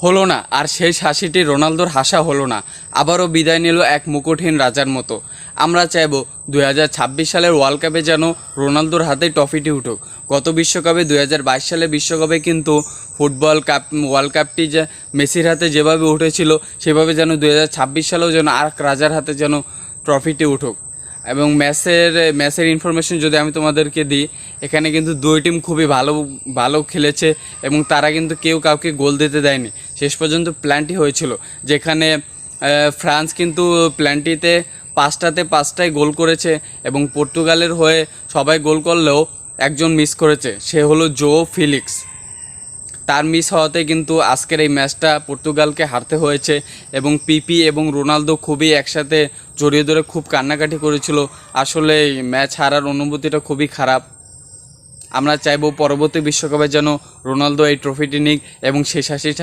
হলো না, আর সেই হাসিটি রোনালদোর হাসা হলো না। আবারও বিদায় নিল এক মুকুটহীন রাজার মতো। আমরা চাইব 2026 সালের ওয়ার্ল্ড কাপে যেন রোনালদোর হাতেই ট্রফিটি উঠুক। গত বিশ্বকাপে 2022 সালের বিশ্বকাপে কিন্তু ফুটবল কাপ ওয়ার্ল্ড কাপটি যে মেসির হাতে যেভাবে উঠেছিল, সেভাবে যেন 2026 সালেও যেন আর রাজার হাতে যেন ট্রফিটি উঠুক। এবং ম্যাচের ইনফরমেশন যদি আমি তোমাদেরকে দিই, এখানে কিন্তু দুই টিম খুবই ভালো খেলেছে এবং তারা কিন্তু কেউ কাউকে গোল দিতে দেয়নি। শেষ পর্যন্ত প্ল্যানটি হয়েছিল, যেখানে ফ্রান্স কিন্তু প্ল্যানটিতে 5টাতে 5টাই গোল করেছে এবং পর্তুগালের হয়ে সবাই গোল করলেও একজন মিস করেছে, সে হলো জো ফিলিক্স। তার মিস হওয়াতে কিন্তু আজকের এই ম্যাচটা পর্তুগালকে হারতে হয়েছে। এবং পিপি এবং রোনালদো খুবই একসাথে জড়িয়ে ধরে খুব কান্নাকাটি করেছিল। আসলে এই ম্যাচ হারার অনুভূতিটা খুবই খারাপ। আমরা চাইবো পরবর্তী বিশ্বকাপে যেন রোনালদো এই ট্রফিটি নিক এবং শেষ হাসিটা